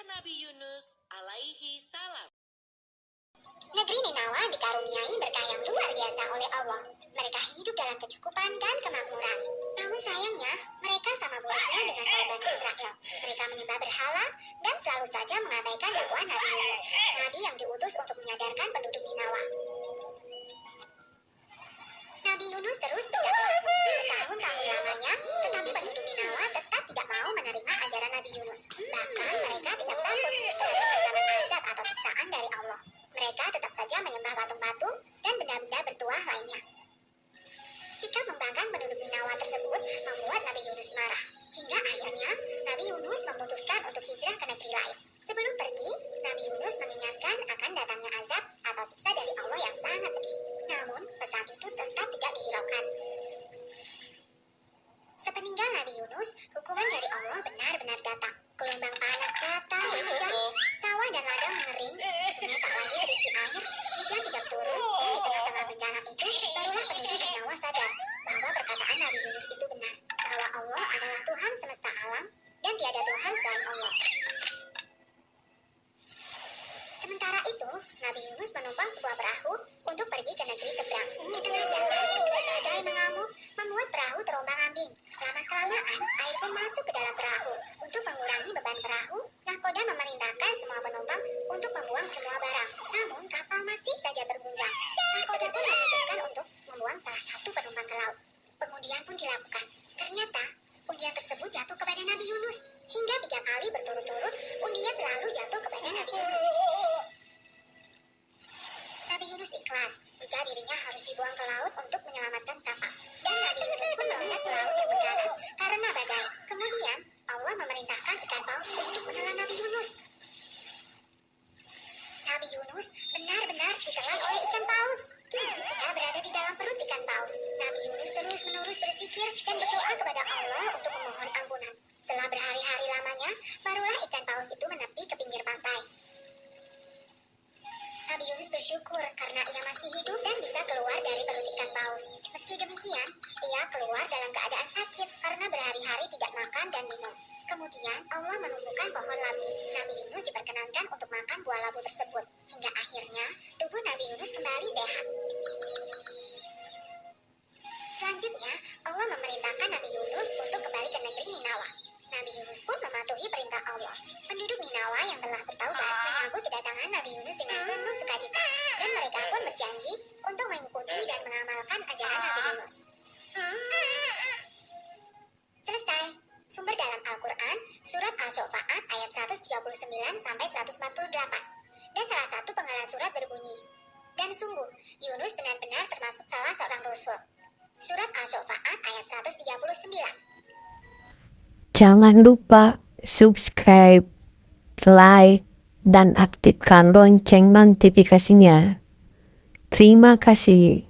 Nabi Yunus alaihi salam. Negeri Ninawa dikaruniai berkah yang luar biasa oleh Allah. Mereka hidup dalam kecukupan dan kemakmuran. Namun sayangnya, mereka sama buruknya dengan kaum Bani Israel. Mereka menyembah berhala dan selalu saja mengabaikan dakwah Nabi Yunus, Nabi yang diutus untuk menyadarkan penduduk Ninawa. Nabi Yunus terus berdakwah bertahun-tahun lamanya, tetapi penduduk Ninawa tetap tidak mau menerima ajaran Nabi Yunus. Bahkan mereka tidak takut terhadap ancaman azab atau siksaan dari Allah. Mereka tetap saja menyembah patung-patung dan benda-benda bertuah lainnya. Sikap membangkang penduduk Ninawa tersebut membuat Nabi Yunus marah. Hingga akhirnya Nabi Yunus memutuskan untuk hijrah ke negeri lain. Sebelum pergi, Nabi Yunus mengingatkan akan datangnya azab atau siksa dari Allah yang sangat pedih. Namun, pesan itu tetap tidak dihiraukan. Sepeninggal Nabi Yunus, hukuman dari Allah benar-benar datang. Gelombang panas datang hujan, sawah dan ladang mengering, sungai tak lagi berisi air, hujan tidak turun, dan di tengah-tengah bencana itu, barulah penduduk Ninawa sadar bahwa perkataan Nabi Yunus itu benar, bahwa Allah adalah Tuhan semesta alam, dan tiada Tuhan selain Allah. Sementara itu, Nabi Yunus menumpang sebuah perahu untuk pergi ke negeri seberang. Di tengah jalan, badai mengamuk, membuat perahu terombang-ambing. Lama-kelamaan, air pun masuk ke dalam perahu. Untuk mengurangi beban perahu, nahkoda memerintahkan semua penumpang untuk membuang semua barang. Namun, kapal masih saja berguncang. Nahkoda pun memutuskan untuk membuang salah satu penumpang ke laut. Pengundian pun dilakukan. Ternyata, undian tersebut jatuh kepada Nabi Yunus. Hingga 3 kali berturut-turut, undian selalu jatuh kepada Nabi Yunus. Nabi Yunus ikhlas jika dirinya harus dibuang ke laut untuk menyelamatkan kapal. Dan Nabi Yunus pun meloncat ke laut yang mengganas karena badai. Kemudian, Allah memerintahkan ikan paus untuk menelan Nabi Yunus. Nabi Yunus benar-benar ditelan oleh ikan paus. Kini, ia berada di dalam perut ikan paus. Nabi Yunus terus-menerus berzikir dan berdoa kepada Allah untuk memohon ampunan. Setelah berhari-hari lamanya, barulah ikan paus itu menepi ke pinggir pantai. Nabi Yunus bersyukur karena ia masih hidup dan bisa keluar dari perut ikan paus. Meski demikian, ia keluar dalam keadaan sakit karena berhari-hari tidak makan dan minum. Kemudian Allah menumbuhkan pohon labu. Nabi Yunus diperkenankan untuk makan buah labu tersebut. Hingga akhirnya tubuh Nabi Yunus kembali sehat. Selanjutnya, Allah memerintahkan Nabi Yunus untuk kembali ke negeri Ninawa. Nabi Yunus pun mematuhi perintah Allah. Penduduk Ninawa yang telah bertaubat menyambut kedatangan Nabi Yunus dengan penuh sukacita, dan mereka pun berjanji untuk mengikuti dan mengamalkan ajaran Nabi Yunus. Selesai. Sumber dalam Al-Quran, Surat Asy-Syu'ara ayat 139-148. Dan salah satu penggalan surat berbunyi, dan sungguh, Yunus benar-benar termasuk salah seorang Rasul. Surat Asy-Syu'ara ayat 139. Jangan lupa subscribe, like, dan aktifkan lonceng notifikasinya. Terima kasih.